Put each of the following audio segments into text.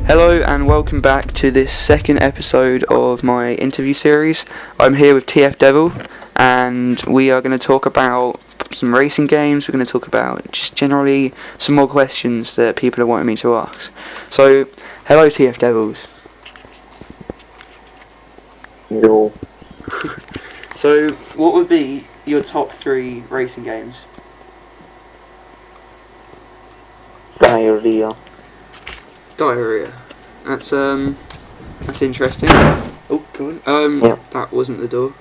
Hello and welcome back to this second episode of my interview series. I'm here with TF Devil and we are going to talk about some racing games. We're going to talk about just generally some more questions that people have wanted me to ask. So, hello TF Devils. Yo. So, what would be your top 3 racing games? Diarrhea. Diarrhea. That's interesting. Oh, come on. Yep. That wasn't the door.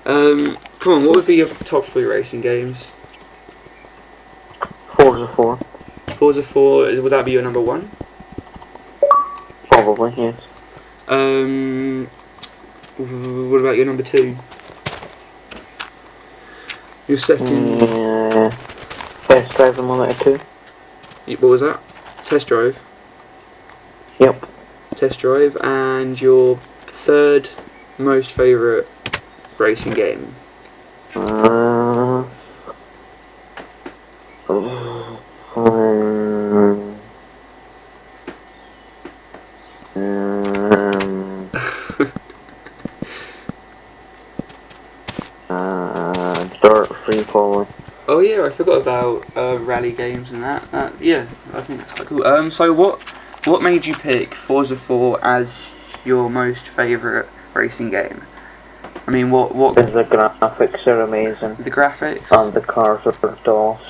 Come on, what would be your top 3 racing games? Forza 4. Forza 4, would that be your number 1? Probably, yes. What about your number 2? Your second? Test Drive Unlimited 2. What was that? Test Drive? Yep. Test Drive, and your third most favourite racing game? Dirt Free Falling. Oh yeah, I forgot about rally games and that. Yeah, I think that's quite cool. So what made you pick Forza 4 as your most favourite racing game? I mean, what? The graphics are amazing. The graphics? And the cars are DOS.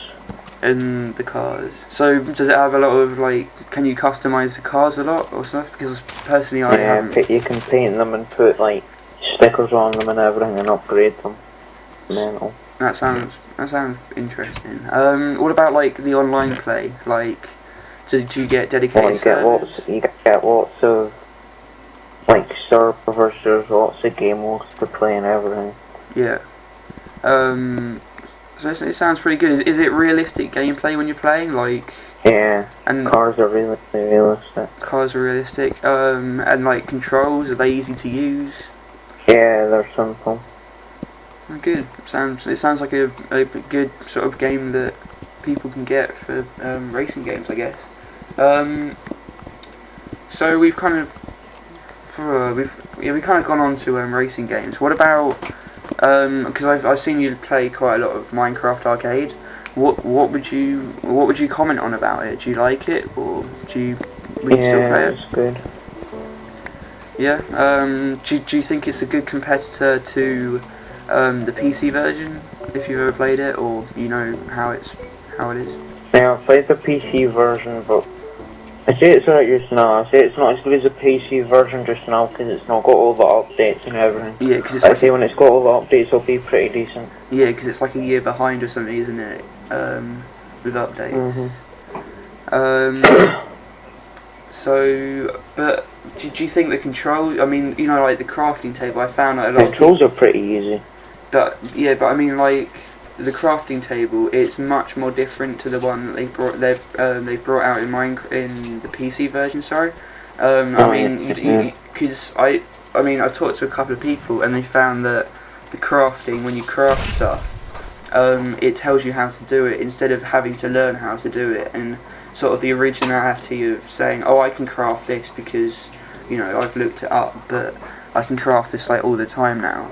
And the cars. So does it have a lot of, like, can you customise the cars a lot or stuff? Because personally I haven't. You can paint them and put, like, stickers on them and everything and upgrade them. Mental. That sounds interesting. What about, like, the online play? Like, do you get dedicated servers? You get lots of, like, servers, there's lots of game modes to play and everything. Yeah. So it sounds pretty good. Is it realistic gameplay when you're playing? Like, yeah, and cars are really realistic. Cars are realistic. And like controls, are they easy to use? Yeah, they're simple. Oh, good. It sounds like a good sort of game that people can get for racing games, I guess. So we've kind of gone on to racing games. What about because I've seen you play quite a lot of Minecraft Arcade. What would you comment on about it? Do you like it, or would you still play it? Yeah, it's good. Yeah. Do you think it's a good competitor to the PC version, if you've ever played it, or you know how it is? Yeah, I've played the PC version, but I say it's alright just now. I say it's not as good as the PC version just now because it's not got all the updates and everything. Yeah, because it's I say when it's got all the updates, it'll be pretty decent. Yeah, because it's like a year behind or something, isn't it? With updates. So, but do you think the control? I mean, you know, like the crafting table, I found that a lot. The controls are pretty easy. But I mean, like the crafting table, it's much more different to the one that they've brought out in the PC version. Sorry, I mean, because I talked to a couple of people and they found that the crafting, when you craft stuff, it tells you how to do it instead of having to learn how to do it, and sort of the originality of saying, oh, I can craft this because, you know, I've looked it up, but I can craft this like all the time now.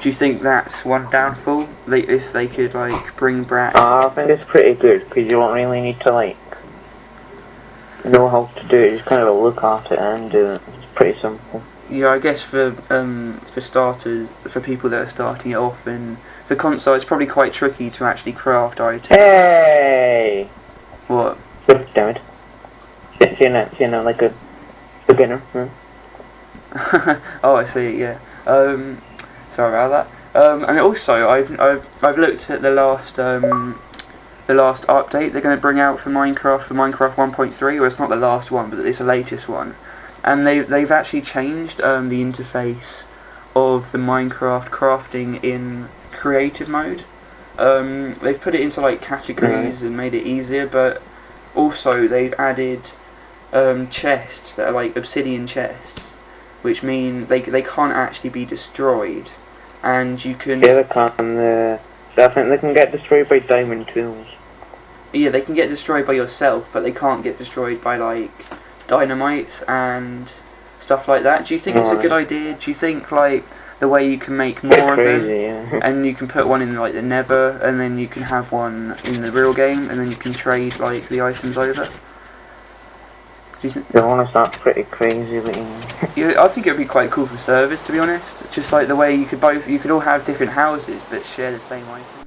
Do you think that's one downfall? If they could like bring back? I think it's pretty good because you don't really need to like know how to do it. You just kind of look at it and do it. It's pretty simple. Yeah, I guess for starters, for people that are starting it off, and for console, it's probably quite tricky to actually craft items. Hey! What? Damn it! Seeing that like a beginner. Oh, I see. Yeah. Sorry about that. And also, I've looked at the last update they're going to bring out for Minecraft 1.3. Well, it's not the last one, but it's the latest one. And they've actually changed the interface of the Minecraft crafting in creative mode. They've put it into like categories and made it easier, but also they've added chests that are like obsidian chests, which mean they can't actually be destroyed, and you can. Yeah, they can. I think they can get destroyed by diamond tools. Yeah, they can get destroyed by yourself, but they can't get destroyed by like dynamites and stuff like that. Do you think it's a good idea? Do you think like the way you can make more of them, yeah. and you can put one in like the Nether, and then you can have one in the real game, and then you can trade like the items over? Do you To be honest, that's pretty crazy, but I think it would be quite cool for servers, to be honest. Just like the way you could all have different houses but share the same item.